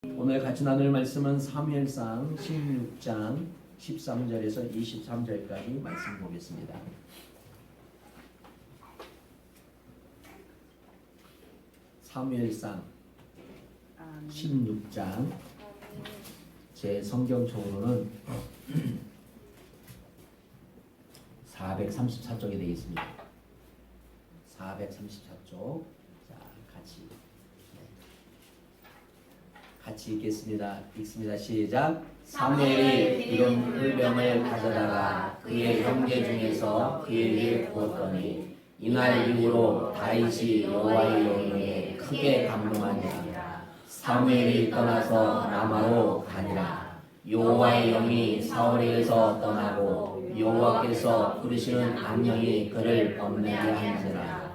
오늘 같이 나눌 말씀은 사무엘상 16장 13절에서 23절까지 말씀 보겠습니다. 사무엘상 16장 제 성경책으로는 434쪽이 되겠습니다. 434쪽. 자, 같이 읽겠습니다. 읽습니다. 시작. 사무엘이 이런 물병을 가져다가 그의 형제 중에서 그에게 부었더니 이날 이후로 다윗이 여호와의 영에 크게 감동하니라. 사무엘이 떠나서 라마로 가니라. 여호와의 영이 사울에게서 떠나고 여호와께서 부르시는 악령이 그를 범내게 한지라.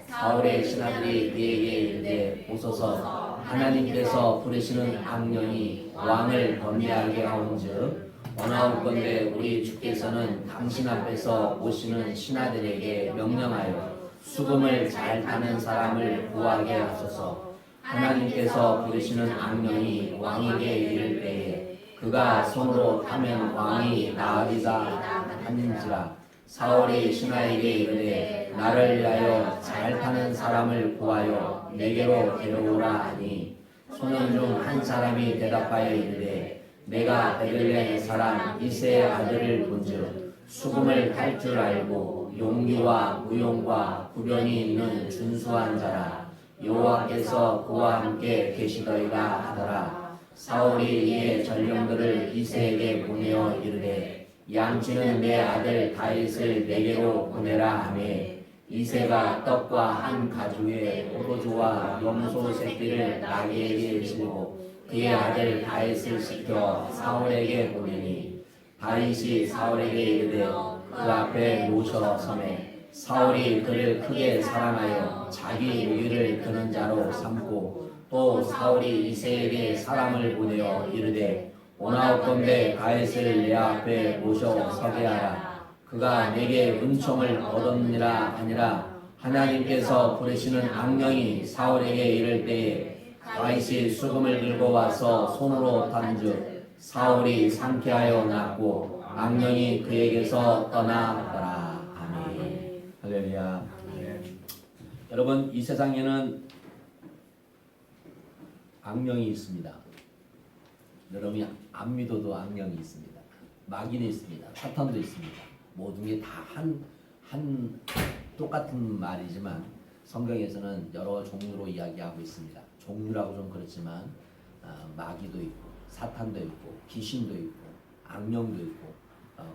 사울의 신하들이 그에게 이르되 보소서 하나님께서 부르시는 악령이 왕을 번뇌하게 하온즉 원하옵건대 우리 주께서는 당신 앞에서 오시는 신하들에게 명령하여 수금을 잘 타는 사람을 구하게 하소서. 하나님께서 부르시는 악령이 왕에게 이를 때에 그가 손으로 타면 왕이 나으리다 하는지라. 사울이 신하에게 이르되 나를 위하여 잘 타는 사람을 구하여 내게로 데려오라 하니 소년 중 한 사람이 대답하여 이르되 내가 베들레헴 사람 이새의 아들을 본즉 수금을 탈 줄 알고 용기와 무용과 구변이 있는 준수한 자라. 여호와께서 그와 함께 계시더이다 하더라. 사울이 이에 전령들을 이새에게 보내어 이르되 양치는 내 아들 다윗을 내게로 보내라 하매 이새가 떡과 한 가죽에 포도주와 염소 새끼를 나귀에게 실고 그의 아들 다윗을 시켜 사울에게 보내니 다윗이 사울에게 이르되 그 앞에 모셔 서매 사울이 그를 크게 사랑하여 자기 무기를 드는 자로 삼고 또 사울이 이새에게 사람을 보내어 이르되 원하옵건대 다윗을 내 앞에 모셔 서게 하라. 그가 내게 은총을 얻었느니라 하니라. 하나님께서 부르시는 악령이 사울에게 이를 때에 다윗이 수금을 들고 와서 손으로 탄즉 사울이 상쾌하여 났고 악령이 그에게서 떠나더라. 아멘. 할렐루야. 여러분, 이 세상에는 악령이 있습니다. 여러분이 안 믿어도 악령이 있습니다. 마귀는 있습니다. 사탄도 있습니다. 모든 게 다 한 똑같은 말이지만 성경에서는 여러 종류로 이야기하고 있습니다. 종류라고 좀 그렇지만 마귀도 있고 사탄도 있고 귀신도 있고 악령도 있고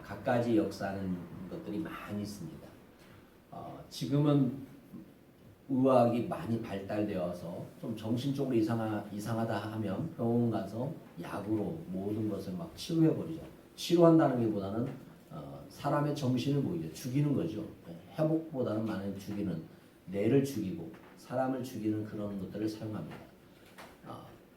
갖가지 역사하는 것들이 많이 있습니다. 지금은 의학이 많이 발달되어서 좀 정신적으로 이상하다 하면 병원 가서 약으로 모든 것을 막 치료해버리죠. 치료한다는 게 보다는 사람의 정신을 모이죠. 죽이는 거죠. 회복보다는 많이 죽이는, 뇌를 죽이고 사람을 죽이는 그런 것들을 사용합니다.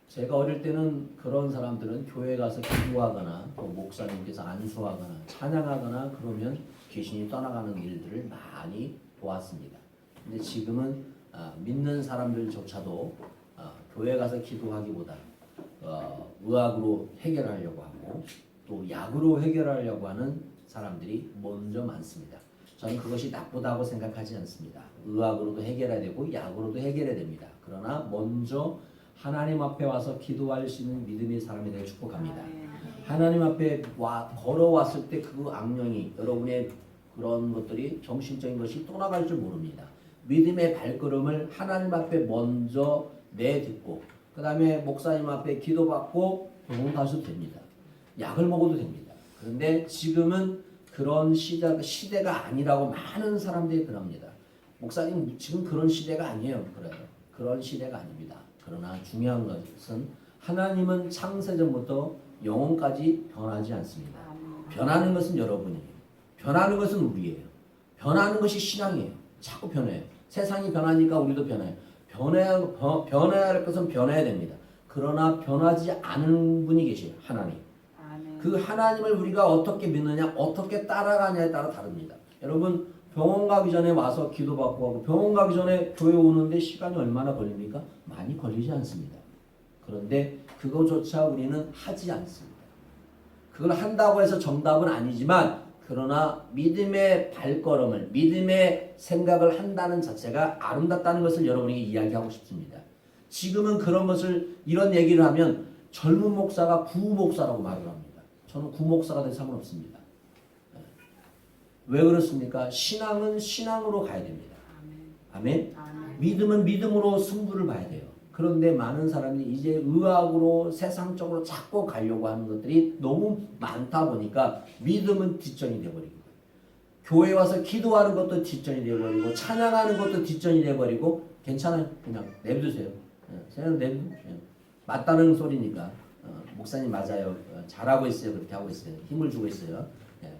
제가 어릴 때는 그런 사람들은 교회 가서 기도하거나 또 목사님께서 안수하거나 찬양하거나 그러면 귀신이 떠나가는 일들을 많이 보았습니다. 근데 지금은 믿는 사람들조차도 교회 가서 기도하기보다 의학으로 해결하려고 하고 또 약으로 해결하려고 하는 사람들이 먼저 많습니다. 저는 그것이 나쁘다고 생각하지 않습니다. 의학으로도 해결해야 되고 약으로도 해결해야 됩니다. 그러나 먼저 하나님 앞에 와서 기도할 수 있는 믿음의 사람에 대해 축복합니다. 하나님 앞에 걸어왔을 때 그 악령이 여러분의 그런 것들이 정신적인 것이 떠나갈 줄 모릅니다. 믿음의 발걸음을 하나님 앞에 먼저 내딛고 그 다음에 목사님 앞에 기도받고 병원 가셔도 됩니다. 약을 먹어도 됩니다. 그런데 지금은 그런 시대가 아니라고 많은 사람들이 그럽니다. 목사님 지금 그런 시대가 아니에요. 그래요. 그런 시대가 아닙니다. 그러나 중요한 것은 하나님은 창세전부터 영원까지 변하지 않습니다. 변하는 것은 여러분이에요. 변하는 것은 우리예요. 변하는 것이 신앙이에요. 자꾸 변해요. 세상이 변하니까 우리도 변해요. 변해야 할 것은 변해야 됩니다. 그러나 변하지 않은 분이 계세요. 하나님. 그 하나님을 우리가 어떻게 믿느냐, 어떻게 따라가냐에 따라 다릅니다. 여러분 병원 가기 전에 와서 기도받고 하고 병원 가기 전에 교회 오는데 시간이 얼마나 걸립니까? 많이 걸리지 않습니다. 그런데 그거조차 우리는 하지 않습니다. 그걸 한다고 해서 정답은 아니지만 그러나 믿음의 발걸음을 믿음의 생각을 한다는 자체가 아름답다는 것을 여러분에게 이야기하고 싶습니다. 지금은 그런 것을 이런 얘기를 하면 젊은 목사가 구목사라고 말을 합니다. 저는 구목사가 될 상관없습니다. 왜 그렇습니까? 신앙은 신앙으로 가야 됩니다. 아멘. 믿음은 믿음으로 승부를 봐야 돼요. 그런데 많은 사람이 이제 의학으로 세상적으로 자꾸 가려고 하는 것들이 너무 많다 보니까 믿음은 뒷전이 돼버리고 교회 와서 기도하는 것도 뒷전이 돼버리고 찬양하는 것도 뒷전이 돼버리고 괜찮아요. 그냥 내비두세요. 그냥 내비두세요. 맞다는 소리니까 목사님 맞아요. 잘하고 있어요. 그렇게 하고 있어요. 힘을 주고 있어요.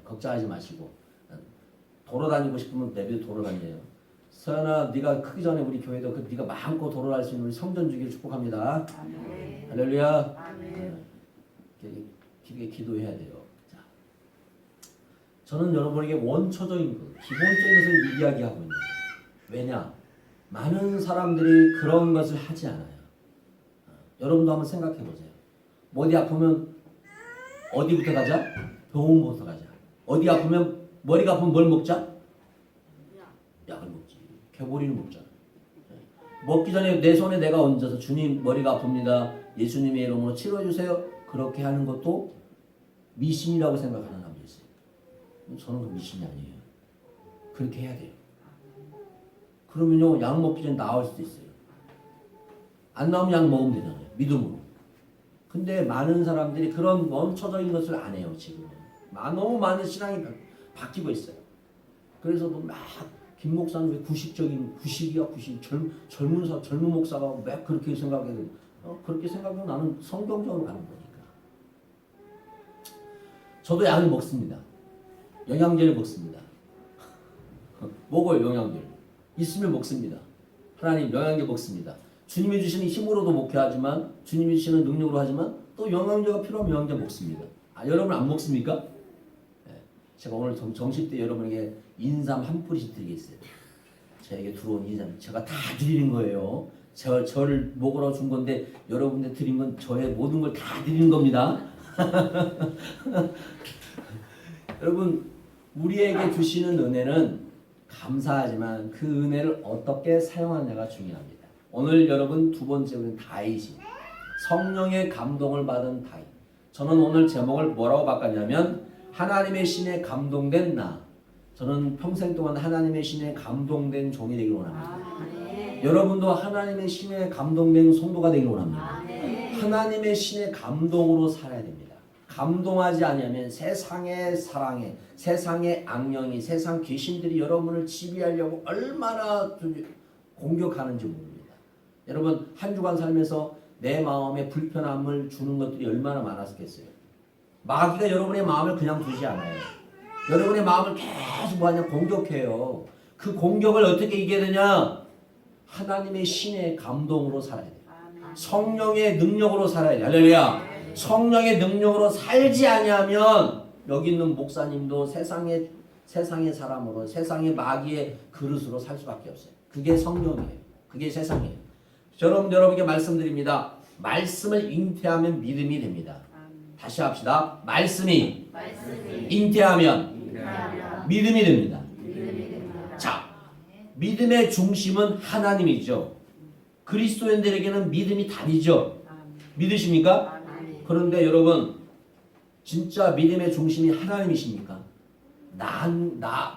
걱정하지 마시고 돌아다니고 싶으면 내비두 돌아다녀요. 서연아, 네가 크기 전에 우리 교회도 네가 마음껏 돌아갈 수 있는 우리 성전 주길 축복합니다. 아멘. 할렐루야. 아멘. 길게 기도해야 돼요. 자, 저는 여러분에게 원초적인 것, 기본적인 것을 이야기하고 있는 거예요. 왜냐? 많은 사람들이 그런 것을 하지 않아요. 여러분도 한번 생각해 보세요. 어디 아프면 어디부터 가자? 병원부터 가자. 어디 아프면 머리가 아프면 뭘 먹자? 약을 먹지. 개보리를 먹잖아. 먹기 전에 내 손에 내가 얹어서 주님 머리가 아픕니다. 예수님의 이름으로 치료해주세요. 그렇게 하는 것도 미신이라고 생각하는 사람이 있어요. 저는 그 미신이 아니에요. 그렇게 해야 돼요. 그러면요 약 먹기 전에 나을 수도 있어요. 안 나오면 약 먹으면 되잖아요. 믿음으로. 근데 많은 사람들이 그런 원초적인 것을 안 해요. 지금 너무 많은 신앙이 바뀌고 있어요. 그래서 막 김 목사는 왜 구식적인 구식이야 구식 젊은 목사가 왜 그렇게 생각해? 그렇게 생각하면 나는 성경적으로 가는 거니까. 저도 약을 먹습니다. 영양제를 먹습니다. 먹어요. 영양제 있으면 먹습니다. 하나님 영양제 먹습니다. 주님이 주시는 힘으로도 목회하지만 주님이 주시는 능력으로 하지만 또 영양제가 필요하면 영양제 먹습니다. 여러분 안 먹습니까? 제가 오늘 정식 때 여러분에게 인삼 한 뿌리씩 드리겠어요. 저에게 들어온 인삼 제가 다 드리는 거예요. 저를 먹으러 준 건데 여러분들 드린 건 저의 모든 걸 다 드리는 겁니다. 여러분 우리에게 주시는 은혜는 감사하지만 그 은혜를 어떻게 사용하느냐가 중요합니다. 오늘 여러분 두 번째 우리는 다윗이 성령의 감동을 받은 다윗. 저는 오늘 제목을 뭐라고 바꿨냐면 하나님의 신에 감동된 나. 저는 평생 동안 하나님의 신에 감동된 종이 되기를 원합니다. 여러분도 하나님의 신에 감동된 성도가 되기를 원합니다. 하나님의 신의 감동으로 살아야 됩니다. 감동하지 않으면 세상의 사랑에 세상의 악령이 세상 귀신들이 여러분을 지배하려고 얼마나 공격하는지 모릅니다. 여러분 한 주간 살면서 내 마음에 불편함을 주는 것들이 얼마나 많았겠어요. 마귀가 여러분의 마음을 그냥 두지 않아요. 여러분의 마음을 계속 뭐하냐 공격해요. 그 공격을 어떻게 이겨야 되냐? 하나님의 신의 감동으로 살아야 돼요. 성령의 능력으로 살아야 돼요. 할렐루야. 성령의 능력으로 살지 아니하면 여기 있는 목사님도 세상의 사람으로 세상의 마귀의 그릇으로 살 수밖에 없어요. 그게 성령이에요. 그게 세상이에요. 여러분에게 말씀드립니다. 말씀을 잉태하면 믿음이 됩니다. 다시 합시다. 말씀이 잉태하면 믿음이 됩니다. 자, 믿음의 중심은 하나님이죠. 그리스도인들에게는 믿음이 답이죠. 믿으십니까? 그런데 여러분 진짜 믿음의 중심이 하나님이십니까?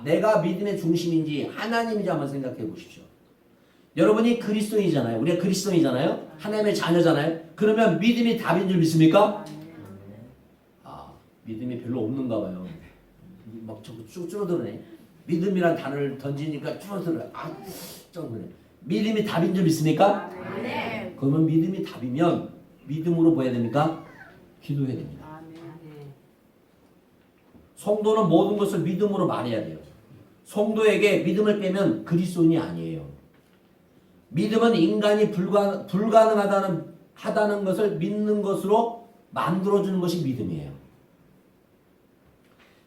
내가 믿음의 중심인지 하나님인지 한번 생각해 보십시오. 여러분이 그리스도인이잖아요. 우리가 그리스도인이잖아요. 하나님의 자녀잖아요. 그러면 믿음이 답인 줄 믿습니까? 믿음이 별로 없는가 봐요. 막 쭉 줄어드네. 믿음이란 단어를 던지니까 줄어들어요. 좀 그래. 믿음이 답인 줄 믿습니까? 네. 그러면 믿음이 답이면 믿음으로 뭐 해야 됩니까? 기도해야 됩니다. 성도는 모든 것을 믿음으로 말해야 돼요. 성도에게 믿음을 빼면 그리스도인이 아니에요. 믿음은 인간이 불가능하다는 것을 믿는 것으로 만들어주는 것이 믿음이에요.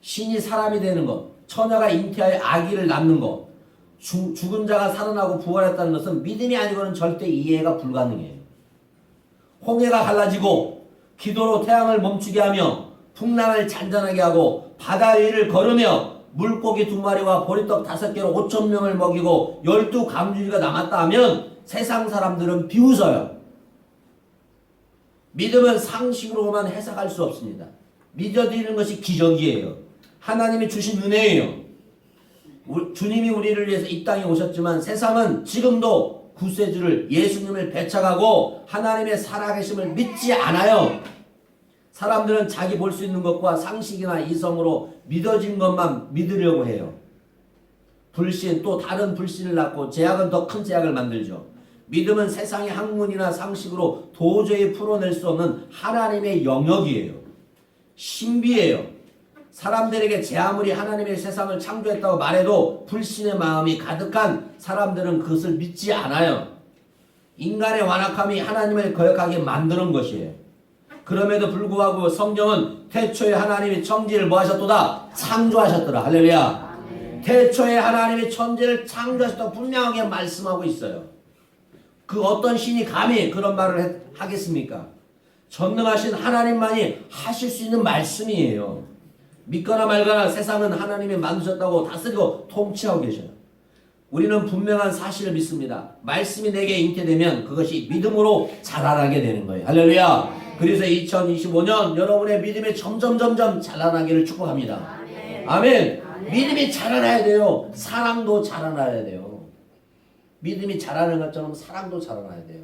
신이 사람이 되는 것, 처녀가 잉태하여 아기를 낳는 것, 죽은 자가 살아나고 부활했다는 것은 믿음이 아니고는 절대 이해가 불가능해요. 홍해가 갈라지고 기도로 태양을 멈추게 하며 풍랑을 잔잔하게 하고 바다 위를 걸으며 물고기 2마리와 보리떡 5개로 5,000명을 먹이고 12강주리가 남았다 하면 세상 사람들은 비웃어요. 믿음은 상식으로만 해석할 수 없습니다. 믿어드리는 것이 기적이에요. 하나님이 주신 은혜예요. 주님이 우리를 위해서 이 땅에 오셨지만 세상은 지금도 구세주를 예수님을 배척하고 하나님의 살아계심을 믿지 않아요. 사람들은 자기 볼 수 있는 것과 상식이나 이성으로 믿어진 것만 믿으려고 해요. 불신 또 다른 불신을 낳고 죄악은 더 큰 죄악을 만들죠. 믿음은 세상의 학문이나 상식으로 도저히 풀어낼 수 없는 하나님의 영역이에요. 신비예요. 사람들에게 제 아무리 하나님의 세상을 창조했다고 말해도 불신의 마음이 가득한 사람들은 그것을 믿지 않아요. 인간의 완악함이 하나님을 거역하게 만드는 것이에요. 그럼에도 불구하고 성경은 태초에 하나님이 천지를 뭐 하셨도다? 창조하셨더라. 할렐루야. 태초에 하나님이 천지를 창조하셨다고 분명하게 말씀하고 있어요. 그 어떤 신이 감히 그런 말을 하겠습니까? 전능하신 하나님만이 하실 수 있는 말씀이에요. 믿거나 말거나 세상은 하나님이 만드셨다고 다스리고 통치하고 계셔요. 우리는 분명한 사실을 믿습니다. 말씀이 내게 잉태되면 그것이 믿음으로 자라나게 되는 거예요. 할렐루야. 그래서 2025년 여러분의 믿음이 점점 자라나기를 축복합니다. 아멘. 믿음이 자라나야 돼요. 사랑도 자라나야 돼요. 믿음이 자라는 것처럼 사랑도 자라나야 돼요.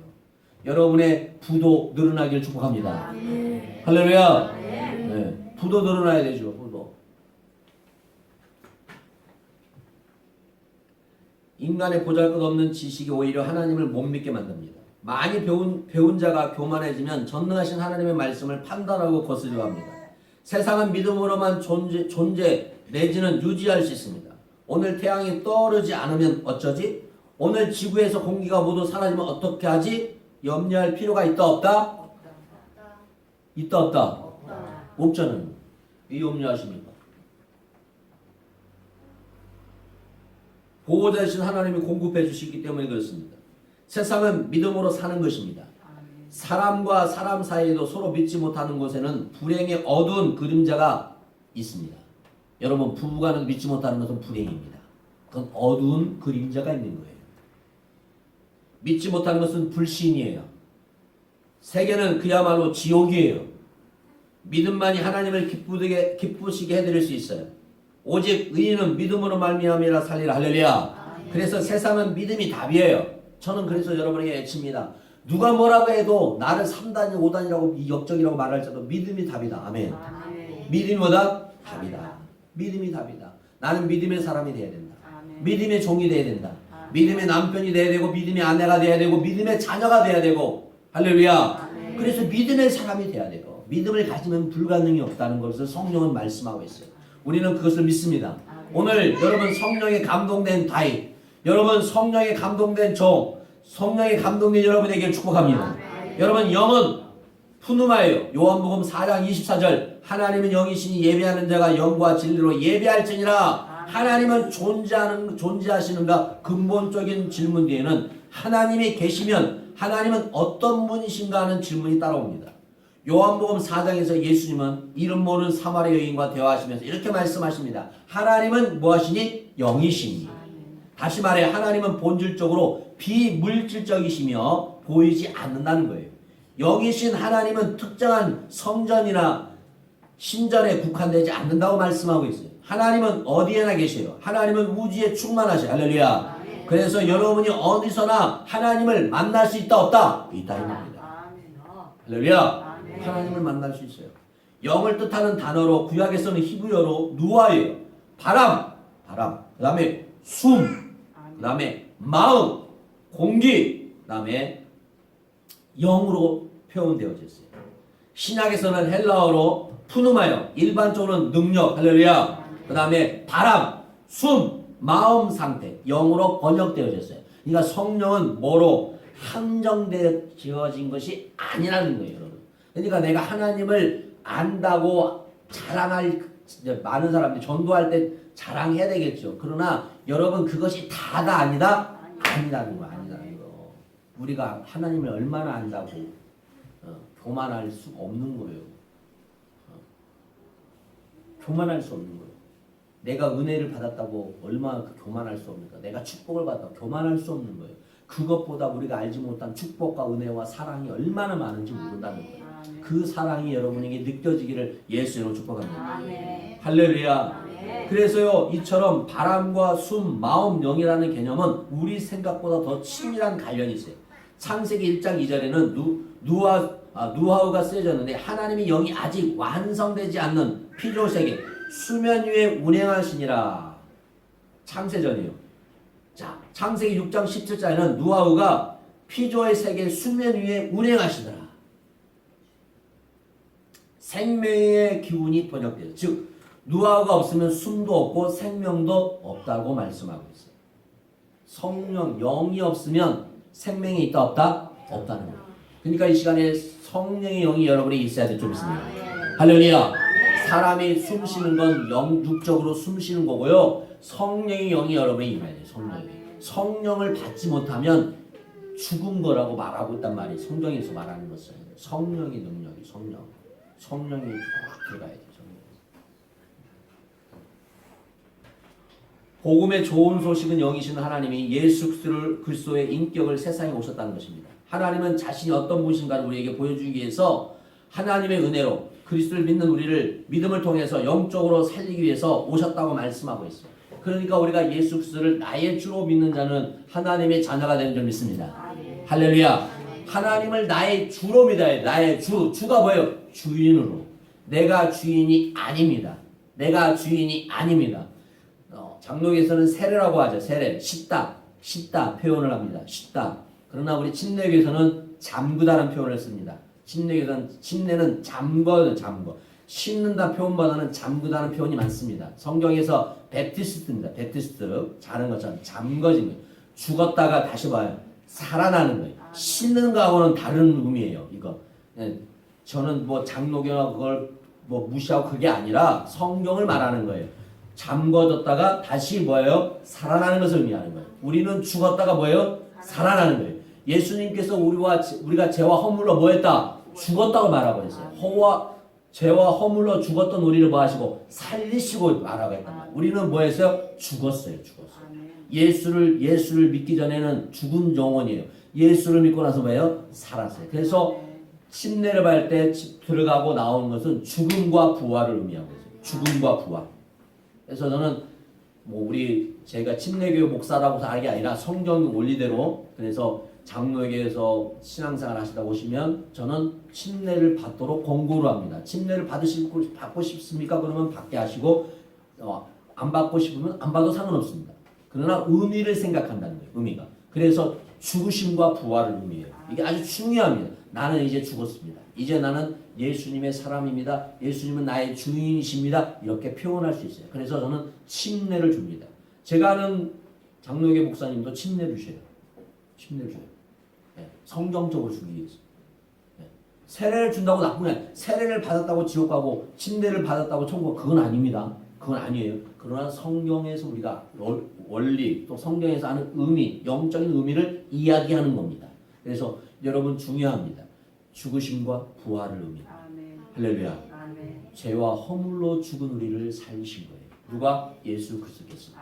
여러분의 부도 늘어나기를 축복합니다. 할렐루야. 네. 부도 늘어나야 되죠. 부도. 인간의 보잘것없는 지식이 오히려 하나님을 못 믿게 만듭니다. 많이 배운 자가 교만해지면 전능하신 하나님의 말씀을 판단하고 거스려 합니다. 세상은 믿음으로만 존재 내지는 유지할 수 있습니다. 오늘 태양이 떠오르지 않으면 어쩌지? 오늘 지구에서 공기가 모두 사라지면 어떻게 하지? 염려할 필요가 있다 없다? 있다 없다? 없잖아요. 왜 염려하십니까? 보호자이신 하나님이 공급해 주시기 때문에 그렇습니다. 세상은 믿음으로 사는 것입니다. 사람과 사람 사이에도 서로 믿지 못하는 곳에는 불행의 어두운 그림자가 있습니다. 여러분, 부부간은 믿지 못하는 것은 불행입니다. 그건 어두운 그림자가 있는 거예요. 믿지 못하는 것은 불신이에요. 세계는 그야말로 지옥이에요. 믿음만이 하나님을 기쁘시게 해드릴 수 있어요. 오직 의인은 믿음으로 말미암이라 살리라. 할렐루야. 그래서 세상은 믿음이 답이에요. 저는 그래서 여러분에게 애칩니다. 누가 뭐라고 해도 나를 3단이 5단이라고 역적이라고 말할지라도 믿음이 답이다. 아멘. 믿음이 뭐다? 답이다. 믿음이 답이다. 나는 믿음의 사람이 돼야 된다. 믿음의 종이 돼야 된다. 믿음의 남편이 돼야 되고 믿음의 아내가 돼야 되고 믿음의 자녀가 돼야 되고 할렐루야. 그래서 믿음의 사람이 돼야 되고 믿음을 가지면 불가능이 없다는 것을 성령은 말씀하고 있어요. 우리는 그것을 믿습니다. 오늘 여러분 성령에 감동된 다윗, 여러분 성령에 감동된 종, 성령에 감동된 여러분에게 축복합니다. 여러분 영은 푸누마예요. 요한복음 4장 24절 하나님은 영이시니 예배하는 자가 영과 진리로 예배할지니라. 하나님은 존재하시는가? 근본적인 질문 뒤에는 하나님이 계시면 하나님은 어떤 분이신가 하는 질문이 따라옵니다. 요한복음 4장에서 예수님은 이름 모르는 사마리아 여인과 대화하시면서 이렇게 말씀하십니다. 하나님은 무엇이니? 영이시니. 다시 말해 하나님은 본질적으로 비물질적이시며 보이지 않는다는 거예요. 영이신 하나님은 특정한 성전이나 신전에 국한되지 않는다고 말씀하고 있어요. 하나님은 어디에나 계셔요. 하나님은 우주에 충만하셔요. 할렐루야. 그래서 여러분이 어디서나 하나님을 만날 수 있다 없다? 있다 입니다. 할렐루야. 하나님을 만날 수 있어요. 영을 뜻하는 단어로 구약에서는 히브리어로 누아예요. 바람. 그 다음에 숨, 그 다음에 마음, 공기, 그 다음에 영으로 표현되어져 있어요. 신약에서는 헬라어로 푸누마요. 일반적으로는 능력, 할렐루야. 그 다음에 바람, 숨, 마음 상태, 영으로 번역되어져 있어요. 그러니까 성령은 뭐로 한정되어진 것이 아니라는 거예요, 여러분. 그러니까 내가 하나님을 안다고 자랑할, 많은 사람들이 전도할 때 자랑해야 되겠죠. 그러나 여러분 그것이 다가 아니다? 아니라는 거. 우리가 하나님을 얼마나 안다고 교만할 수가 없는 거예요. 교만할 수 없는 거예요. 내가 은혜를 받았다고 얼마나 교만할 수 없는가. 내가 축복을 받았다고 교만할 수 없는 거예요. 그것보다 우리가 알지 못한 축복과 은혜와 사랑이 얼마나 많은지 모른다는 거예요. 그 사랑이 여러분에게 느껴지기를 예수님으로 축복합니다. 할렐루야. 그래서요, 이처럼 바람과 숨, 마음, 영이라는 개념은 우리 생각보다 더 친밀한 관련이 있어요. 창세기 1장 2절에는 누하우가 쓰여졌는데 하나님의 영이 아직 완성되지 않는 피조 세계 수면 위에 운행하시니라. 창세전이에요. 자, 창세기 6장 17절에는 누하우가 피조의 세계 수면 위에 운행하시더라. 생명의 기운이 번역돼요. 즉 누하우가 없으면 숨도 없고 생명도 없다고 말씀하고 있어요. 성령, 영이 없으면 생명이 있다 없다? 없다는 거예요. 그러니까 이 시간에 성령의 영이 여러분에 있어야 될 좀 있습니다. 할렐루야. 사람이 숨 쉬는 건 육적으로 숨 쉬는 거고요. 성령의 영이 여러분에 임해야 돼요. 성령을 받지 못하면 죽은 거라고 말하고 있단 말이에요. 성경에서 말하는 것은 성령의 능력이 성령이 쫙 들어가야 돼요. 복음의 좋은 소식은 영이신 하나님이 예수 그리스도의 인격을 세상에 오셨다는 것입니다. 하나님은 자신이 어떤 분이신가를 우리에게 보여주기 위해서 하나님의 은혜로 그리스도를 믿는 우리를 믿음을 통해서 영적으로 살리기 위해서 오셨다고 말씀하고 있어요. 그러니까 우리가 예수 그리스도를 나의 주로 믿는 자는 하나님의 자녀가 되는 줄 믿습니다. 할렐루야. 하나님을 나의 주로 믿어야 돼. 나의 주가 뭐예요? 주인으로. 내가 주인이 아닙니다. 장로교에서는 세례라고 하죠. 세례. 씻다 표현을 합니다. 씻다. 그러나 우리 침례교에서는 잠그다라는 표현을 씁니다. 침례는 잠궈. 씻는다 표현보다는 잠그다는 표현이 많습니다. 성경에서 베티스트입니다. 베티스트. 자는 것처럼 잠궈진 거예요. 죽었다가 다시 봐요. 살아나는 거예요. 씻는 거하고는 다른 의미예요. 이거. 저는 장로교나 그걸 무시하고 그게 아니라 성경을 말하는 거예요. 잠궈졌다가 다시 뭐예요? 살아나는 것을 의미하는 거예요. 우리는 죽었다가 뭐예요? 살아나는 거예요. 예수님께서 우리가 죄와 허물로 뭐했다? 죽었다고 말하고 있어요. 죄와 허물로 죽었던 우리를 뭐하시고? 살리시고 말하고 했단 말이에요. 우리는 뭐했어요? 죽었어요. 예수를 믿기 전에는 죽은 영혼이에요. 예수를 믿고 나서 뭐예요? 살았어요. 그래서 침례를 받을 때 들어가고 나오는 것은 죽음과 부활을 의미하고 있어요. 죽음과 부활. 그래서 저는 제가 침례교회 목사라고 하는 게 아니라 성경 원리대로, 그래서 장로교회에서 신앙생활 하시다 오시면 저는 침례를 받도록 권고를 합니다. 침례를 받고 싶습니까? 그러면 받게 하시고, 안 받고 싶으면 안 받아도 상관없습니다. 그러나 의미를 생각한다는 거예요. 의미가. 그래서 죽으심과 부활을 의미해요. 이게 아주 중요합니다. 나는 이제 죽었습니다. 이제 나는 예수님의 사람입니다. 예수님은 나의 주인이십니다. 이렇게 표현할 수 있어요. 그래서 저는 침례를 줍니다. 제가 아는 장로교 목사님도 침례를 주셔요. 네, 성경적으로 주기 위해서. 네. 세례를 준다고 나쁜 게 아니에요. 세례를 받았다고 지옥 가고 침례를 받았다고 천국, 그건 아닙니다. 그건 아니에요. 그러나 성경에서 우리가 원리, 또 성경에서 하는 의미, 영적인 의미를 이야기하는 겁니다. 그래서 여러분 중요합니다. 죽으심과 부활을 의미합니다. 할렐루야. 죄와 허물로 죽은 우리를 살리신 거예요. 누가? 예수 그리스도께서.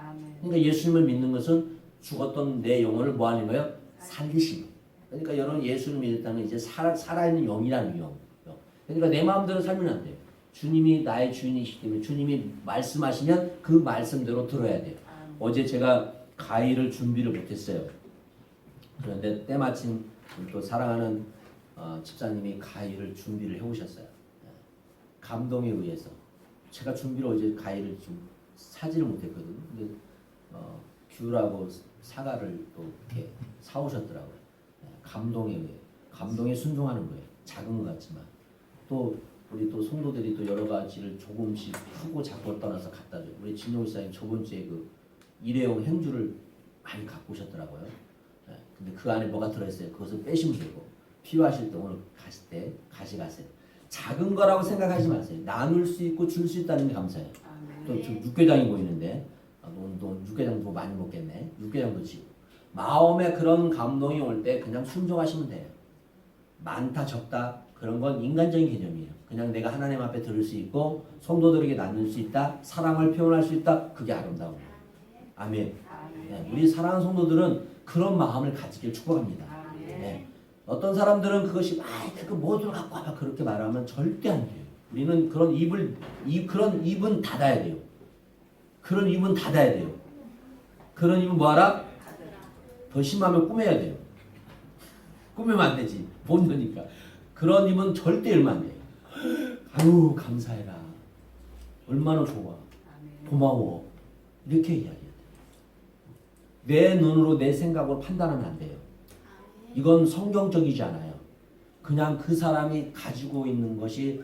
그러니까 예수님을 믿는 것은 죽었던 내 영혼을 뭐 하는 거예요? 살리신 거예요. 그러니까 여러분 예수를 믿었다는 이제 살아있는 영이라는 영. 그러니까 내 마음대로 살면 안 돼요. 주님이 나의 주인이시기 때문에 주님이 말씀하시면 그 말씀대로 들어야 돼요. 어제 제가 가위를 준비를 못했어요. 그런데 때마침 또 사랑하는 집사님이 가위를 준비를 해오셨어요. 감동에 의해서 제가 준비를 어제 가위를 좀 사지를 못했거든요. 근데 귤하고 사과를 또 이렇게 사오셨더라고요. 감동에 의해, 감동에 순종하는 거예요. 작은 것 같지만 또 우리 또 성도들이 또 여러 가지를 조금씩 크고 작고 떠나서 갖다 줘요. 우리 진용 집사님 저번 주에 그 일회용 행주를 많이 갖고 오셨더라고요. 근데 그 안에 뭐가 들어있어요? 그것을 빼시면 되고, 필요하실 때 오늘 가실 때 가져가세요. 작은 거라고 생각하지 마세요. 나눌 수 있고 줄 수 있다는 게 감사해요. 또 지금 육개장이 보이는데, 너 육개장도 많이 먹겠네. 육개장도 지고. 마음에 그런 감동이 올 때 그냥 순종하시면 돼요. 많다 적다 그런 건 인간적인 개념이에요. 그냥 내가 하나님 앞에 들을 수 있고 성도들에게 나눌 수 있다. 사랑을 표현할 수 있다. 그게 아름다운 거예요. 아멘. 네, 우리 사랑하는 성도들은 그런 마음을 가지길 축복합니다. 네. 어떤 사람들은 그것이 그거 뭐들 갖고 와봐 그렇게 말하면 절대 안 돼요. 우리는 그런 입은 닫아야 돼요. 그런 입은 닫아야 돼요. 그런 입은 뭐하라? 더 심하면 꾸며야 돼요. 꾸미면 안 되지. 본전이니까. 그런 입은 절대 열면 안 돼요. 아유 감사해라. 얼마나 좋아. 고마워. 이렇게 이야기해야 돼요. 내 눈으로 내 생각으로 판단하면 안 돼요. 이건 성경적이지 않아요. 그냥 그 사람이 가지고 있는 것이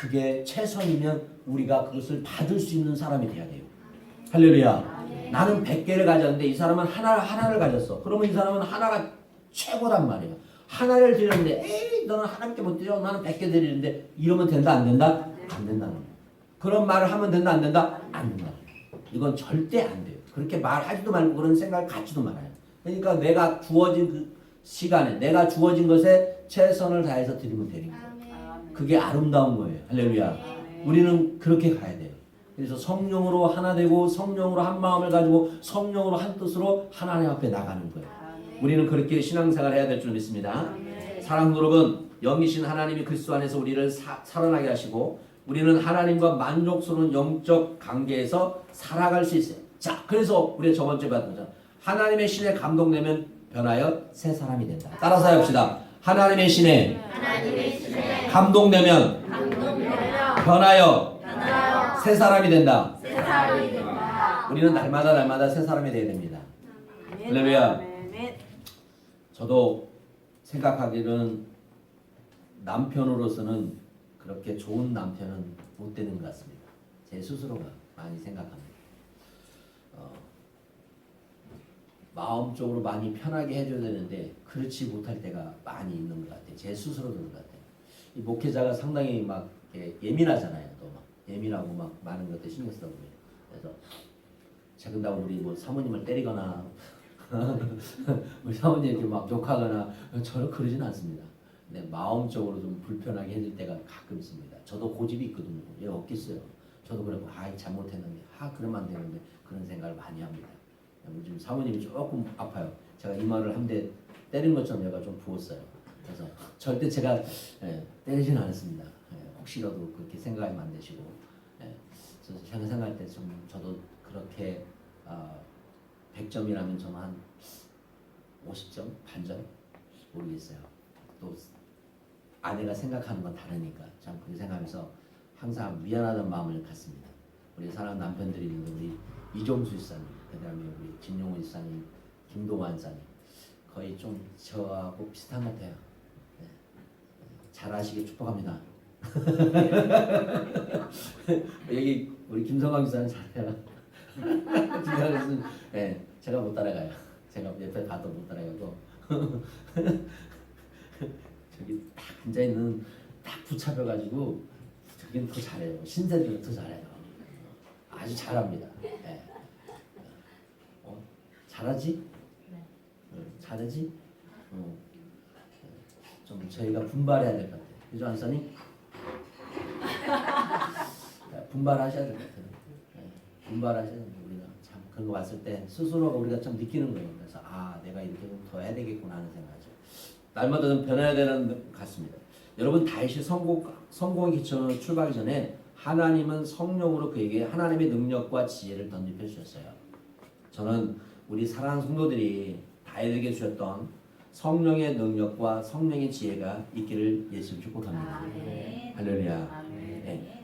그게 최선이면 우리가 그것을 받을 수 있는 사람이 돼야 돼요. 할렐루야. 나는 100개를 가졌는데 이 사람은 하나를 가졌어. 그러면 이 사람은 하나가 최고란 말이에요. 하나를 드렸는데 에이 너는 하나밖에 못 드려. 나는 100개 드리는데 이러면 된다 안 된다? 안 된다는 거예요. 그런 말을 하면 된다 안 된다? 안 된다. 이건 절대 안 돼요. 그렇게 말하지도 말고 그런 생각을 갖지도 말아요. 그러니까 내가 주어진 그 시간에 내가 주어진 것에 최선을 다해서 드리면 되는 거예요. 그게 아름다운 거예요. 할렐루야. 우리는 그렇게 가야 돼요. 그래서 성령으로 하나 되고 성령으로 한 마음을 가지고 성령으로 한 뜻으로 하나님 앞에 나가는 거예요. 우리는 그렇게 신앙생활을 해야 될 줄 믿습니다. 사랑하는 여러분, 영이신 하나님이 그리스도 안에서 우리를 살아나게 하시고 우리는 하나님과 만족스러운 영적 관계에서 살아갈 수 있어요. 자, 그래서 우리가 저번주에 봤던 것처럼 하나님의 신에 감동되면 변하여 새 사람이 된다. 따라서 합시다. 하나님의 신에 감동되면 변하여 새 사람이 된다. 우리는 날마다 새 사람이 되어야 됩니다. 할렐루야. 저도 생각하기로는 남편으로서는 그렇게 좋은 남편은 못 되는 것 같습니다. 제 스스로가 많이 생각합니다. 마음적으로 많이 편하게 해줘야 되는데 그렇지 못할 때가 많이 있는 것 같아요. 제 스스로도 그런 것 같아요. 이 목회자가 상당히 막 예민하잖아요. 또 막 예민하고 막 많은 것들 신경 쓰다 보면 그래서 최근다고 우리 뭐 사모님을 때리거나 우리 사모님 이렇게 막 욕하거나 저는 그러진 않습니다. 근데 마음적으로 좀 불편하게 해줄 때가 가끔 있습니다. 저도 고집이 있거든요. 얘 없겠어요. 저도 그러고 잘못했는데 그러면 안 되는데 그런 생각을 많이 합니다. 요즘 사모님이 조금 아파요. 제가 이마를 한 대 때린 것처럼 얘가 좀 부었어요. 그래서 절대 제가 때리진 않았습니다. 혹시라도 그렇게 생각하면 안 되시고. 그래서 제가 생각할 때 좀 저도 그렇게 100점이라면 저는 한 50점? 반점? 모르겠어요. 또 아내가 생각하는 건 다르니까 참 그렇게 생각하면서 항상 미안하다는 마음을 갖습니다. 우리 사랑하는 남편들이 있는데 우리 이종수 집사님, 그 다음에 우리 진용호 집사님, 김동환 집사님 거의 좀 저하고 비슷한 것 같아요. 잘하시길 축복합니다. 여기 우리 김성광 집사님 잘해요. 김성광 집사님 제가 못 따라가요. 제가 옆에 가도 못 따라가고 저기 딱 앉아있는 딱 붙잡혀가지고 저긴 더 잘해요. 신세들은 더 잘해요. 아주 잘합니다. 잘하지? 잘하지? 좀 저희가 분발해야 될 것 같아요. 그죠, 안사님? 분발하셔야 될 것 같아요. 분발하셔야 됩니다. 우리가 참 그런 거 봤을 때 스스로가 우리가 참 느끼는 거예요. 그래서 내가 이렇게 좀 더 해야 되겠구나 하는 생각이죠. 날마다 좀 변해야 되는 것 같습니다. 여러분 다윗이 성공의 기초는 출발하기 전에 하나님은 성령으로 그에게 하나님의 능력과 지혜를 덧입혀 주셨어요. 저는 우리 사랑하는 성도들이 다윗에게 주셨던 성령의 능력과 성령의 지혜가 있기를 예수님 축복합니다. 할렐루야.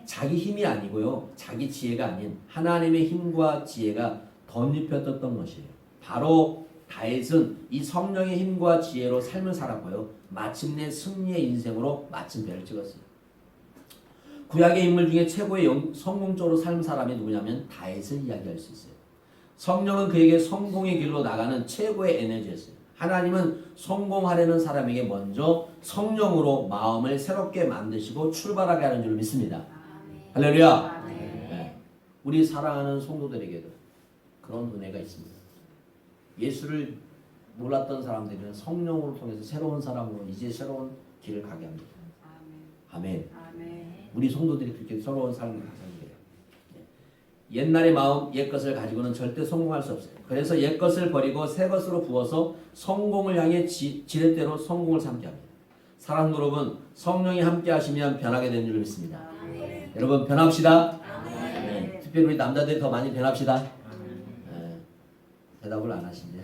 자기 힘이 아니고요. 자기 지혜가 아닌 하나님의 힘과 지혜가 덧입혀졌던 것이에요. 바로 다윗은 이 성령의 힘과 지혜로 삶을 살았고요. 마침내 승리의 인생으로 마침표를 찍었어요. 구약의 인물 중에 최고의 성공적으로 산 사람이 누구냐면 다윗을 이야기할 수 있어요. 성령은 그에게 성공의 길로 나가는 최고의 에너지였어요. 하나님은 성공하려는 사람에게 먼저 성령으로 마음을 새롭게 만드시고 출발하게 하는 줄 믿습니다. 할렐루야. 우리 사랑하는 성도들에게도 그런 은혜가 있습니다. 예수를 몰랐던 사람들은 성령으로 통해서 새로운 사람으로 이제 새로운 길을 가게 합니다. 아멘. 아멘. 우리 성도들이 그렇게 서러운 삶을 사는 거예요. 옛날의 마음, 옛것을 가지고는 절대 성공할 수 없어요. 그래서 옛것을 버리고 새것으로 부어서 성공을 향해 지렛대로 성공을 삼게 합니다. 사랑하는 여러분, 성령이 함께 하시면 변하게 되는 줄 믿습니다. 아멘. 여러분 변합시다. 아멘. 네, 특별히 우리 남자들이 더 많이 변합시다. 네, 대답을 안 하시네요.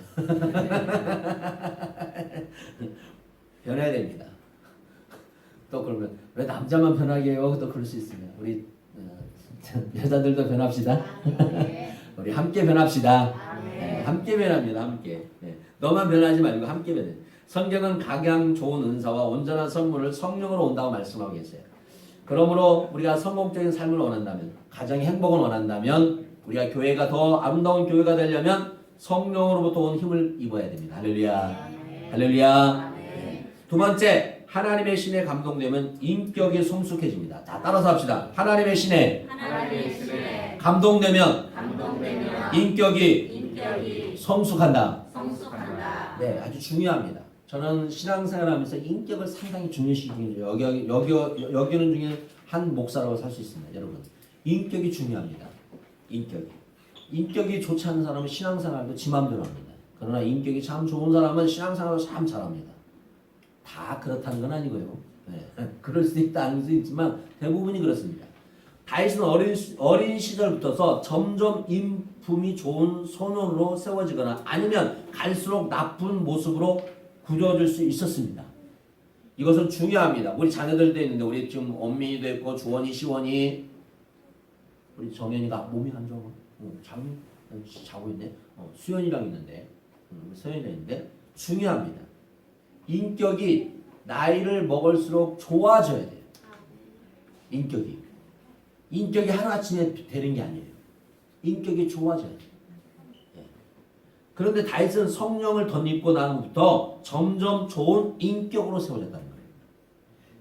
변해야 됩니다. 또 그러면 왜 남자만 변하게 해요? 또 그럴 수 있습니다. 우리 여자들도 변합시다. 우리 함께 변합시다. 네, 함께 변합니다. 함께. 네, 너만 변하지 말고 함께 변해. 성경은 각양 좋은 은사와 온전한 선물을 성령으로 온다고 말씀하고 계세요. 그러므로 우리가 성공적인 삶을 원한다면, 가정의 행복을 원한다면, 우리가 교회가 더 아름다운 교회가 되려면 성령으로부터 온 힘을 입어야 됩니다. 할렐루야. 할렐루야. 네. 두 번째, 하나님의 신에 감동되면 인격이 성숙해집니다. 자, 따라서 합시다. 하나님의 신에 감동되면 인격이 성숙한다. 네, 아주 중요합니다. 저는 신앙생활하면서 인격을 상당히 중요시 여기는 중에 한 목사라고 살 수 있습니다. 여러분, 인격이 중요합니다. 인격이 좋지 않은 사람은 신앙생활도 지 맘대로 합니다. 그러나 인격이 참 좋은 사람은 신앙생활도 참 잘합니다. 다 그렇다는 건 아니고요. 네. 그럴 수도 있다, 아닐 수도 있지만 대부분이 그렇습니다. 다윗은 어린 시절부터서 점점 인품이 좋은 소년으로 세워지거나 아니면 갈수록 나쁜 모습으로 굳어질 수 있었습니다. 이것은 중요합니다. 우리 자녀들도 있는데 우리 지금 엄민이도 있고 주원이, 시원이, 우리 정현이가 몸이 안 좋아. 자고 있네. 수연이랑 있는데, 서연이랑 있는데 중요합니다. 인격이 나이를 먹을수록 좋아져야 돼요. 인격이 하루아침에 되는 게 아니에요. 인격이 좋아져야 돼요. 그런데 다윗은 성령을 덧입고 난 후부터 점점 좋은 인격으로 세워졌다는 거예요.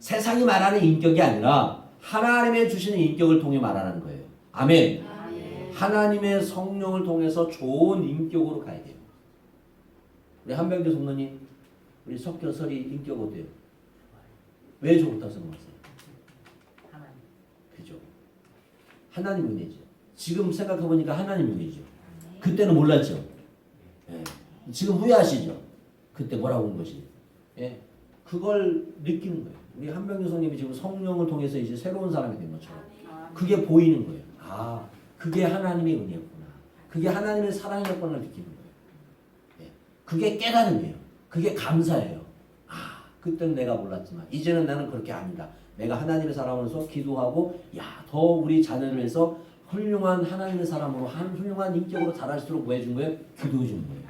세상이 말하는 인격이 아니라 하나님의 주시는 인격을 통해 말하는 거예요. 아멘. 하나님의 성령을 통해서 좋은 인격으로 가야 돼요. 우리 한병재 성도님, 우리 석교설이 인격 어때요? 왜 좋다고 생각하세요? 그죠? 하나님 은혜죠. 지금 생각해보니까 하나님 은혜죠. 그때는 몰랐죠. 예. 지금 후회하시죠. 그때 뭐라고 한 것이. 예. 그걸 느끼는 거예요. 우리 한병재 성님이 지금 성령을 통해서 이제 새로운 사람이 된 것처럼 그게 보이는 거예요. 아, 그게 하나님의 은혜였구나. 그게 하나님의 사랑이었구나 느끼는 거예요. 예. 그게 깨달음이에요. 그게 감사예요. 아, 그때는 내가 몰랐지만 이제는 나는 그렇게 아니다. 내가 하나님의 사람으로서 기도하고 더 우리 자녀를 위해서 훌륭한 하나님의 사람으로 훌륭한 인격으로 자랄수록 뭐 해준 거예요? 기도해 준 거예요.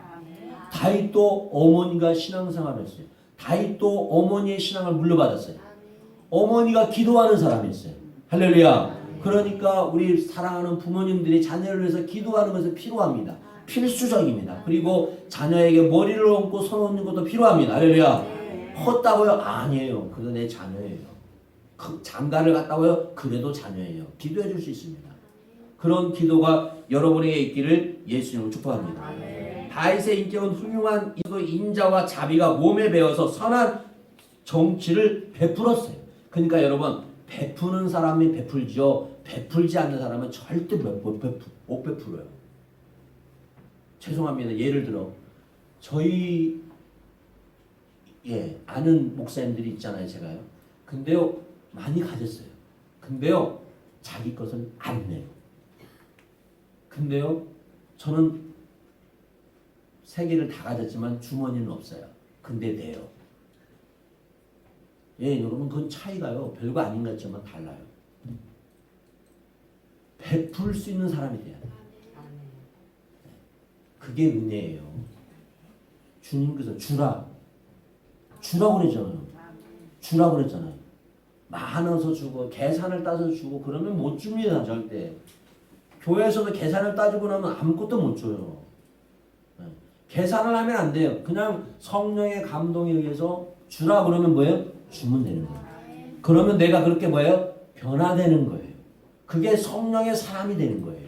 다윗도 어머니가 신앙생활을 했어요. 다윗도 어머니의 신앙을 물려받았어요. 어머니가 기도하는 사람이었어요. 할렐루야. 그러니까 우리 사랑하는 부모님들이 자녀를 위해서 기도하는 것은 필요합니다. 필수적입니다. 그리고 자녀에게 머리를 얹고 손 얹는 것도 필요합니다. 할렐루야. 컸다고요? 아니에요. 그래도 내 자녀예요. 장가를 갔다고요? 그래도 자녀예요. 기도해 줄 수 있습니다. 그런 기도가 여러분에게 있기를 예수님으로 축복합니다. 다윗의 인격은 훌륭한 인자와 자비가 몸에 배어서 선한 정치를 베풀었어요. 그러니까 여러분, 베푸는 사람이 베풀지요. 베풀지 않는 사람은 절대 못 베풀어요. 죄송합니다. 예를 들어 저희 아는 목사님들이 있잖아요. 제가요. 근데요 많이 가졌어요. 근데요 자기 것은 안 내요. 근데요 저는 세 개를 다 가졌지만 주머니는 없어요. 근데 내요. 여러분 그건 차이가요. 별거 아닌 것 같지만 달라요. 베풀 수 있는 사람이 돼야 돼요. 그게 은혜예요. 주님께서 주라고 그랬잖아요. 많아서 주고 계산을 따서 주고 그러면 못 줍니다. 절대. 교회에서도 계산을 따지고 나면 아무것도 못 줘요. 계산을 하면 안 돼요. 그냥 성령의 감동에 의해서 주라 그러면 뭐예요? 주면 되는 거예요. 그러면 내가 그렇게 뭐예요? 변화되는 거예요. 그게 성령의 사람이 되는 거예요.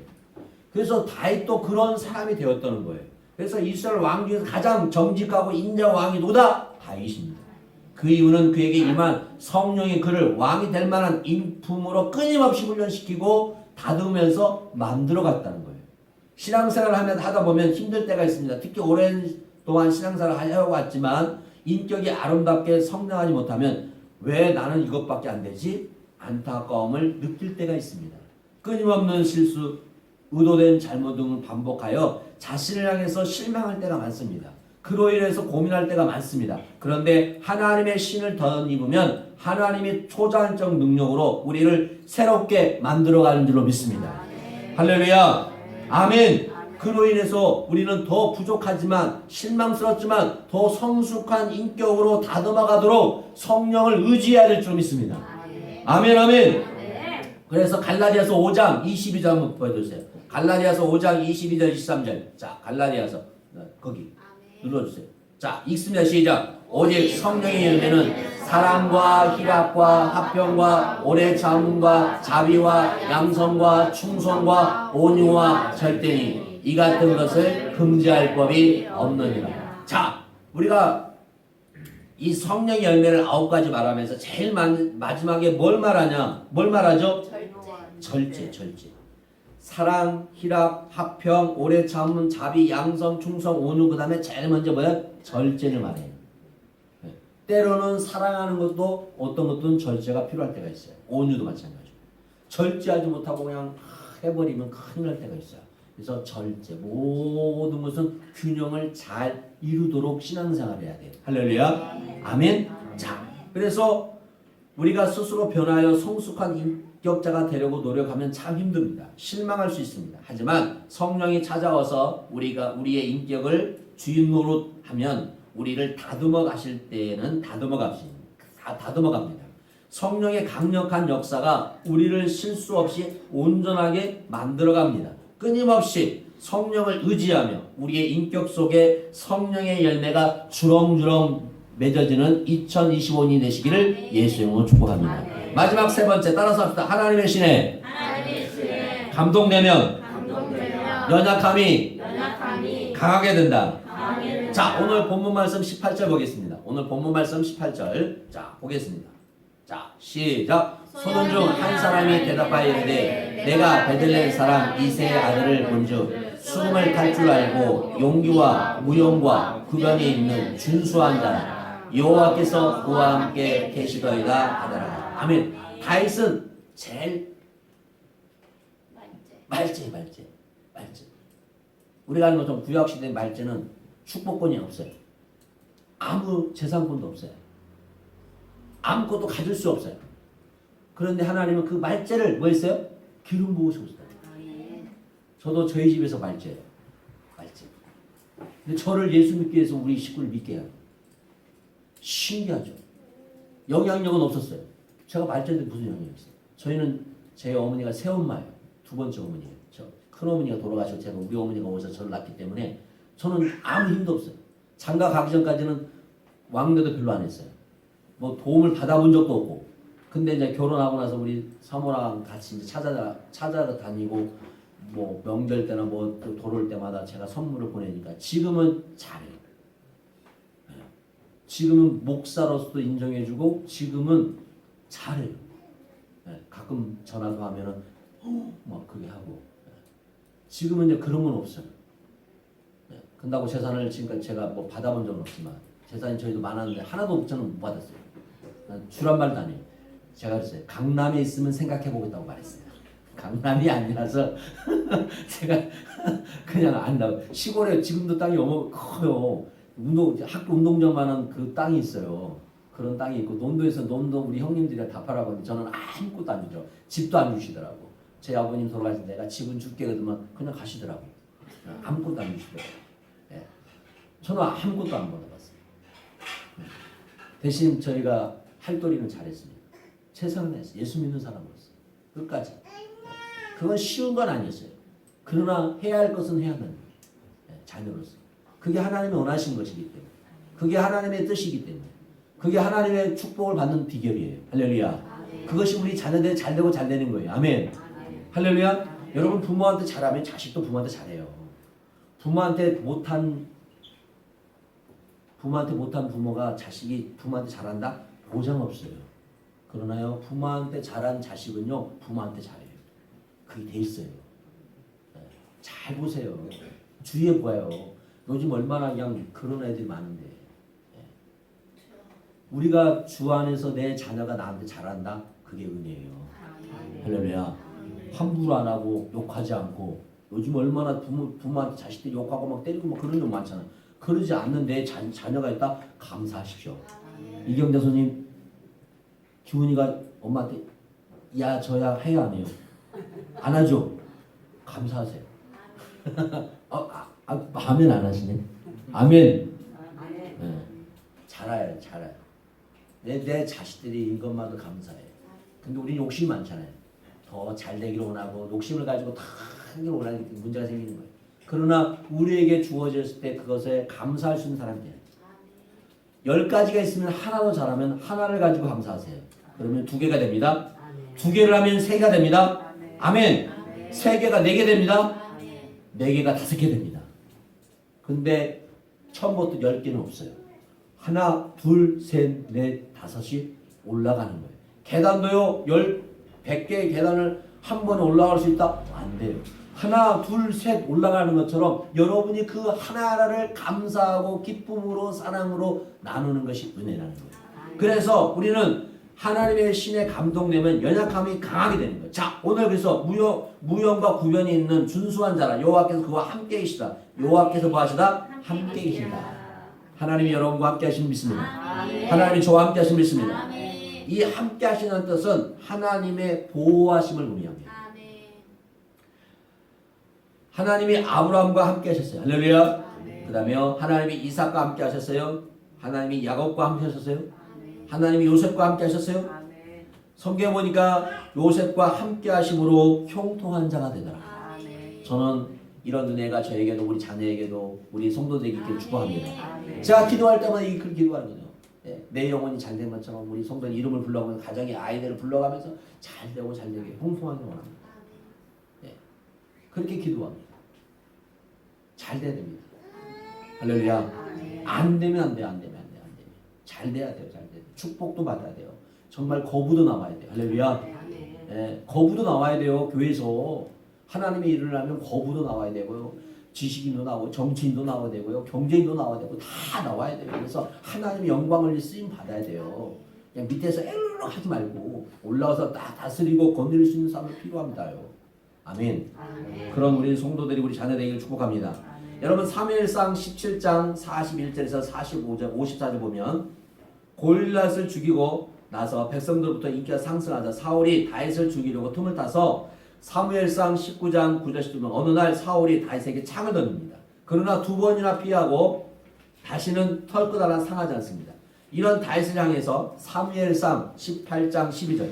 그래서 다윗도 그런 사람이 되었다는 거예요. 그래서 이스라엘 왕 중에서 가장 정직하고 인자 왕이 누구다? 다윗입니다. 그 이유는 그에게 임한 성령이 그를 왕이 될 만한 인품으로 끊임없이 훈련시키고 다듬으면서 만들어 갔다는 거예요. 신앙생활을 하다 보면 힘들 때가 있습니다. 특히 오랜 동안 신앙생활을 하려고 왔지만 인격이 아름답게 성장하지 못하면 왜 나는 이것밖에 안 되지? 안타까움을 느낄 때가 있습니다. 끊임없는 실수, 의도된 잘못 등을 반복하여 자신을 향해서 실망할 때가 많습니다. 그로 인해서 고민할 때가 많습니다. 그런데 하나님의 신을 덧입으면 하나님이 초자연적 능력으로 우리를 새롭게 만들어가는 줄로 믿습니다. 할렐루야. 아멘. 그로 인해서 우리는 더 부족하지만 실망스럽지만 더 성숙한 인격으로 다듬어가도록 성령을 의지해야 될 줄 믿습니다. 아멘 아멘. 그래서 갈라디아서 5장 22절 한번 보여주세요. 갈라디아서 5장 22절 23절. 자, 갈라디아서 거기 눌러주세요. 자, 읽습니다. 시작. 오직 성령의 열매는 사랑과 희락과 화평과 오래 참음과 자비와 양성과 충성과 온유와 절대니 이 같은 것을 금지할 법이 없느니라. 자, 우리가 이 성령의 열매를 9가지 말하면서 제일 마지막에 뭘 말하냐? 뭘 말하죠? 절제. 사랑, 희락, 화평, 오래 참음, 자비, 양성, 충성, 온유. 그 다음에 제일 먼저 뭐야? 절제를 말해요. 때로는 사랑하는 것도 어떤 것들은 절제가 필요할 때가 있어요. 온유도 마찬가지고. 절제하지 못하고 그냥 해버리면 큰일 날 때가 있어요. 그래서 절제, 모든 것은 균형을 잘 이루도록 신앙생활을 해야 돼요. 할렐루야. 아멘. 자, 그래서 우리가 스스로 변하여 성숙한 인격자가 되려고 노력하면 참 힘듭니다. 실망할 수 있습니다. 하지만 성령이 찾아와서 우리의 인격을 주인 노릇하면 우리를 다듬어 가실 때에는 다듬어 갑니다. 성령의 강력한 역사가 우리를 실수 없이 온전하게 만들어 갑니다. 끊임없이 성령을 의지하며 우리의 인격 속에 성령의 열매가 주렁주렁 맺어지는 2025년이 되시기를 예수 이름으로 축복합니다. 마지막 세 번째 따라서 합시다. 하나님의 신에 감동되면 연약함이 강하게 된다. 자, 오늘 본문 말씀 18절 보겠습니다. 오늘 본문 말씀 18절. 자, 보겠습니다. 자, 시작. 소년 중 한 사람이 대답하여 이르되 내가 베들레헴 사람 이새의 아들을 본즉 수금을 탈 줄 알고 용기와 무용과 구변이 있는 준수한 자라 여호와께서 그와 함께 계시더이다 하더라. 아멘. 다윗은 제일 말제. 우리가 아는 것처럼 구약시대 말제는 축복권이 없어요. 아무 재산권도 없어요. 아무것도 가질 수 없어요. 그런데 하나님은 그 말제를 뭐 했어요? 기름 부으셨어요. 저도 저희 집에서 말제예요. 말제. 근데 저를 예수 믿기 위해서 우리 식구를 믿게 해요. 신기하죠. 영향력은 없었어요. 제가 말제인데 무슨 영향이 있어요? 저희는 제 어머니가 새엄마예요. 두 번째 어머니예요. 저 큰 어머니가 돌아가시고 제가 우리 어머니가 오셔서 저를 낳기 때문에 저는 아무 힘도 없어요. 장가 가기 전까지는 왕래도 별로 안 했어요. 뭐 도움을 받아본 적도 없고. 근데 이제 결혼하고 나서 우리 사모랑 같이 이제 찾아 다니고 뭐 명절 때나 뭐 돌아올 때마다 제가 선물을 보내니까 지금은 잘해요. 지금은 목사로서도 인정해주고 지금은 잘해요. 가끔 전화도 하면은 막 그게 하고. 지금은 이제 그런 건 없어요. 근다고 재산을 지금까지 제가 뭐 받아본 적은 없지만 재산이 저희도 많았는데 하나도 저는 못 받았어요. 주란 말도 안 해요. 제가 그랬어요. 강남에 있으면 생각해보겠다고 말했어요. 강남이 아니라서 제가 그냥 안 나와요. 시골에 지금도 땅이 커요. 학교 운동장만한 그 땅이 있어요. 그런 땅이 있고 논도에서 논도 우리 형님들이 다 팔아봤는데 저는 아무것도 안 주죠. 집도 안 주시더라고. 제 아버님 돌아가신 내가 집은 줄게 그러면 그냥 가시더라고. 아무것도 안 주시더라고. 예. 저는 아무것도 안 받아봤어요. 대신 저희가 할도리는 잘했습니다. 최선을 다했어요. 예수 믿는 사람으로서 끝까지. 그건 쉬운 건 아니었어요. 그러나 해야 할 것은 해야 합니다. 자녀로서. 그게 하나님이 원하신 것이기 때문에. 그게 하나님의 뜻이기 때문에. 그게 하나님의 축복을 받는 비결이에요. 할렐루야. 그것이 우리 자녀들이 잘되고 잘되는 거예요. 아멘. 할렐루야. 여러분 부모한테 잘하면 자식도 부모한테 잘해요. 부모한테 부모한테 못한 부모가 자식이 부모한테 잘한다? 보장 없어요. 그러나요, 부모한테 잘한 자식은요, 부모한테 잘해요. 그게 돼 있어요. 잘 보세요. 주위에 봐요. 요즘 얼마나 그냥 그런 애들이 많은데. 우리가 주 안에서 내 자녀가 나한테 잘한다? 그게 은혜예요. 할렐루야. 함부로 안 하고 욕하지 않고, 요즘 얼마나 부모한테 자식들이 욕하고 막 때리고 막 그런 적 많잖아. 그러지 않는 내 자녀가 있다? 감사하십시오. 이경대 선생님, 기훈이가 엄마한테 야 저야 해야 안 해요? 안 하죠? 감사하세요. 아멘 안 하시네? 아멘. 네. 잘해요. 내 자식들이 이것만도 감사해. 근데 우리는 욕심이 많잖아요. 더 잘 되기를 원하고 욕심을 가지고 다 하기를 원하니까 문제가 생기는 거예요. 그러나 우리에게 주어졌을 때 그것에 감사할 수 있는 사람이 돼요. 10가지가 있으면 하나 더 잘하면 하나를 가지고 감사하세요. 그러면 2개가 됩니다. 2개를 하면 3개가 됩니다. 아멘. 3개가 4개 됩니다. 4개가 5개 됩니다. 근데 처음부터 10개는 없어요. 하나, 둘, 셋, 넷, 5이 올라가는 거예요. 계단도요, 100개의 계단을 한 번에 올라갈 수 있다? 안 돼요. 하나, 둘, 셋 올라가는 것처럼 여러분이 그 하나하나를 감사하고 기쁨으로 사랑으로 나누는 것이 은혜라는 거예요. 그래서 우리는 하나님의 신에 감동되면 연약함이 강하게 되는 거예요. 자, 오늘 그래서 무형과 구변이 있는 준수한 자라 여호와께서 그와 함께 계시다. 여호와께서 뭐 하시다? 함께 계신다. 하나님이 여러분과 함께 하시는 믿습니다. 하나님이 저와 함께 하시는 믿습니다. 이 함께 하시는 뜻은 하나님의 보호하심을 의미합니다. 하나님이 아브라함과 함께 하셨어요. 할렐루야. 그 다음에 하나님이 이삭과 함께 하셨어요. 하나님이 야곱과 함께 하셨어요. 하나님이 요셉과 함께 하셨어요. 성경에 보니까 요셉과 함께 하심으로 형통한 자가 되더라. 저는 이런 은혜가 저에게도 우리 자녀에게도 우리 성도들에게 있기를 축복합니다. 제가 기도할 때마다 그렇게 기도하는 거죠. 내 영혼이 잘된 것처럼 우리 성도는 이름을 불러가면서 가정의 아이들을 불러가면서 잘되고 잘되게 형통하게 원합니다. 그렇게 기도합니다. 잘 돼야 됩니다. 할렐루야. 안 되면 안 돼요. 잘 돼야 돼요. 축복도 받아야 돼요. 정말 거부도 나와야 돼요. 할렐루야. 거부도 나와야 돼요. 교회에서 하나님의 일을 하면 거부도 나와야 되고요. 지식인도 나오고 정치인도 나와야 되고요. 경제인도 나와야 되고 다 나와야 돼요. 그래서 하나님의 영광을 쓰임 받아야 돼요. 그냥 밑에서 에르르 하지 말고 올라와서 다 다스리고 건드릴 수 있는 사람이 필요합니다요. 아멘. 그런 우리 성도들이 우리 자녀 되기를 축복합니다. 여러분 사무엘상 17장 41절에서 45절 54절 보면 골리앗을 죽이고 나서 백성들부터 인기가 상승하자 사울이 다윗을 죽이려고 틈을 타서 사무엘상 19장 9절씩 보면 어느 날 사울이 다윗에게 창을 던집니다. 그러나 2번이나 피하고 다시는 털끝 하나 상하지 않습니다. 이런 다윗을 향해서 사무엘상 18장 12절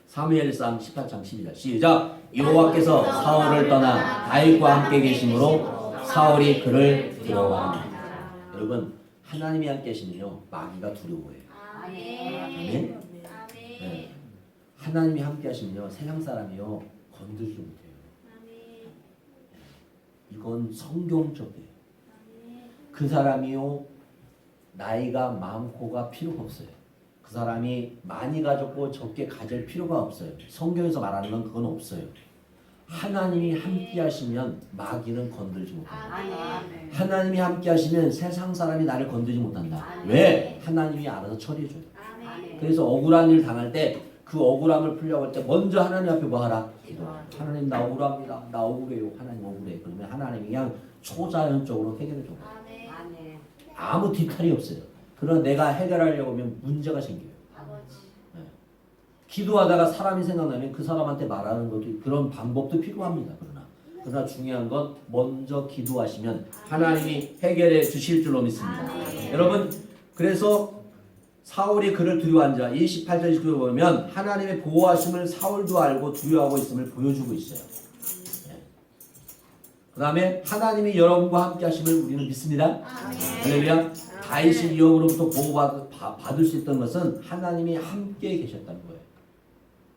사무엘상 18장 12절 시작. 여호와께서 사울을 떠나 다윗과 함께 계심으로 사울이 그를 두려워합니다. 여러분 하나님이 함께 계시면요 마귀가 두려워해요. 아멘. 네. 하나님이 함께 하시면요 세상 사람이요 건들지 못해요. 이건 성경적이에요. 그 사람이요 나이가 많고가 필요가 없어요. 그 사람이 많이 가졌고 적게 가질 필요가 없어요. 성경에서 말하는 건 그건 없어요. 하나님이 함께 하시면 마귀는 건들지 못한다. 하나님이 함께 하시면 세상 사람이 나를 건들지 못한다. 왜? 하나님이 알아서 처리해줘요. 그래서 억울한 일 당할 때 그 억울함을 풀려고 할 때 먼저 하나님 앞에 뭐 하라? 기도하라. 하나님 나 억울합니다. 나 억울해요. 하나님 억울해. 그러면 하나님이 그냥 초자연적으로 해결해줘요. 아무 뒤탈이 없어요. 그러나 내가 해결하려고 하면 문제가 생겨요. 네. 기도하다가 사람이 생각나면 그 사람한테 말하는 것도 그런 방법도 필요합니다. 그러나 중요한 건 먼저 기도하시면 하나님이 해결해 주실 줄로 믿습니다. 여러분 그래서 사울이 그를 두려워한 자 28절 29절 보면 하나님의 보호하심을 사울도 알고 두려워하고 있음을 보여주고 있어요. 네. 그 다음에 하나님이 여러분과 함께 하심을 우리는 믿습니다. 할렐루야. 다윗이 위협으로부터 보호받을 수 있던 것은 하나님이 함께 계셨다는 거예요.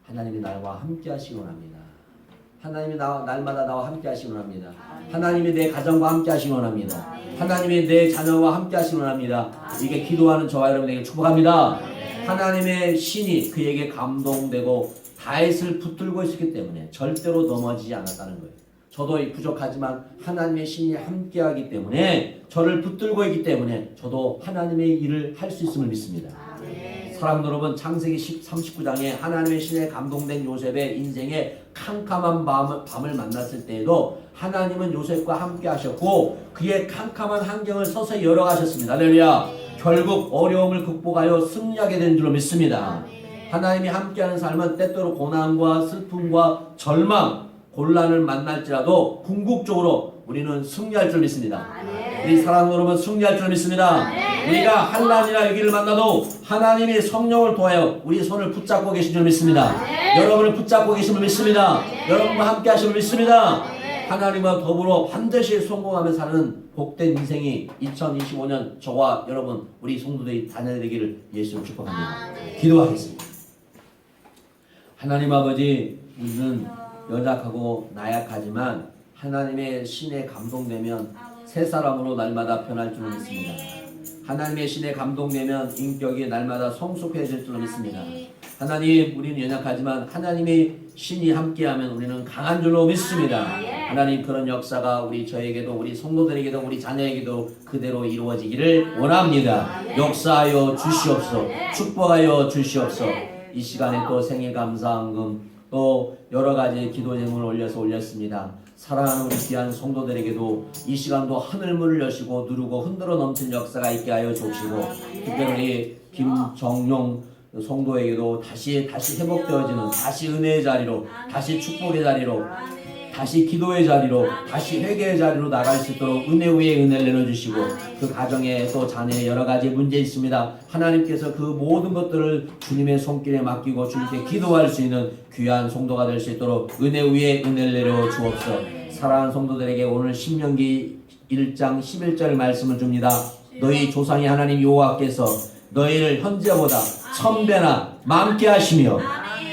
하나님이 나와 함께 하시기 원합니다. 하나님이 날마다 나와 함께 하시기 원합니다. 하나님이 내 가정과 함께 하시기 원합니다. 하나님이 내 자녀와 함께 하시기 원합니다. 이게 기도하는 저와 여러분에게 축복합니다. 하나님의 신이 그에게 감동되고 다윗을 붙들고 있었기 때문에 절대로 넘어지지 않았다는 거예요. 저도 부족하지만 하나님의 신이 함께하기 때문에 저를 붙들고 있기 때문에 저도 하나님의 일을 할 수 있음을 믿습니다. 사랑하는 여러분, 창세기 39장에 하나님의 신에 감동된 요셉의 인생의 캄캄한 밤을 만났을 때에도 하나님은 요셉과 함께 하셨고 그의 캄캄한 환경을 서서히 열어가셨습니다. 할렐루야. 결국 어려움을 극복하여 승리하게 된 줄로 믿습니다. 하나님이 함께하는 삶은 때때로 고난과 슬픔과 절망, 곤란을 만날지라도 궁극적으로 우리는 승리할 줄 믿습니다. 우리 사랑하는 여러분, 승리할 줄 믿습니다. 우리가 환난이나 위기를 만나도 하나님이 성령을 통하여 우리 손을 붙잡고 계신 줄 믿습니다. 여러분을 붙잡고 계심을 믿습니다. 여러분과 함께 하심을 믿습니다. 하나님과 더불어 반드시 성공하며 사는 복된 인생이 2025년 저와 여러분 우리 성도들이 다녀되기를 예수로 축복합니다. 기도하겠습니다. 하나님 아버지, 우리는 연약하고 나약하지만 하나님의 신에 감동되면 새 사람으로 날마다 변할 줄 믿습니다. 하나님의 신에 감동되면 인격이 날마다 성숙해질 줄 믿습니다. 하나님, 우리는 연약하지만 하나님의 신이 함께하면 우리는 강한 줄로 믿습니다. 하나님, 그런 역사가 우리 저에게도 우리 성도들에게도 우리 자녀에게도 그대로 이루어지기를 원합니다. 역사하여 주시옵소서. 축복하여 주시옵소서. 이 시간에 또 생일 감사한금 또 여러 가지 기도 제목을 올렸습니다. 사랑하는 우리 귀한 성도들에게도 이 시간도 하늘문을 여시고 누르고 흔들어 넘치는 역사가 있게 하여 주시고 특별히 김정용 성도에게도 다시 회복되어지는 다시 은혜의 자리로 다시 축복의 자리로 다시 기도의 자리로 다시 회개의 자리로 나갈 수 있도록 은혜 위에 은혜를 내려주시고 그 가정에 또 자녀의 여러 가지 문제 있습니다. 하나님께서 그 모든 것들을 주님의 손길에 맡기고 주님께 기도할 수 있는 귀한 성도가 될 수 있도록 은혜 위에 은혜를 내려 주옵소서. 사랑하는 성도들에게 오늘 신명기 1장 11절 말씀을 줍니다. 너희 조상의 하나님 여호와께서 너희를 현재보다 1000배나 많게 하시며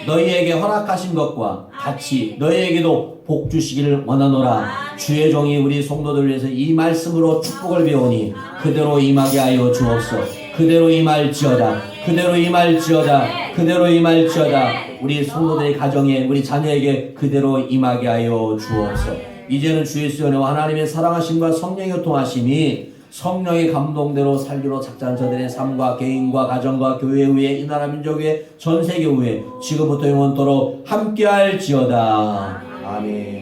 너희에게 허락하신 것과 같이 너희에게도 복 주시기를 원하노라. 주의 종이 우리 성도들 위해서 이 말씀으로 축복을 배우니 그대로 임하게 하여 주옵소서. 그대로 임할지어다. 그대로 임할지어다. 그대로 임할지어다. 우리 성도들의 가정에 우리 자녀에게 그대로 임하게 하여 주옵소서. 이제는 주 예수의 은혜와 하나님의 사랑하심과 성령의 교통하심이 성령의 감동대로 살기로 작정한 저들의 삶과 개인과 가정과 교회 위에 이 나라 민족 위에 전 세계 위에 지금부터 영원토록 함께할지어다. 아멘.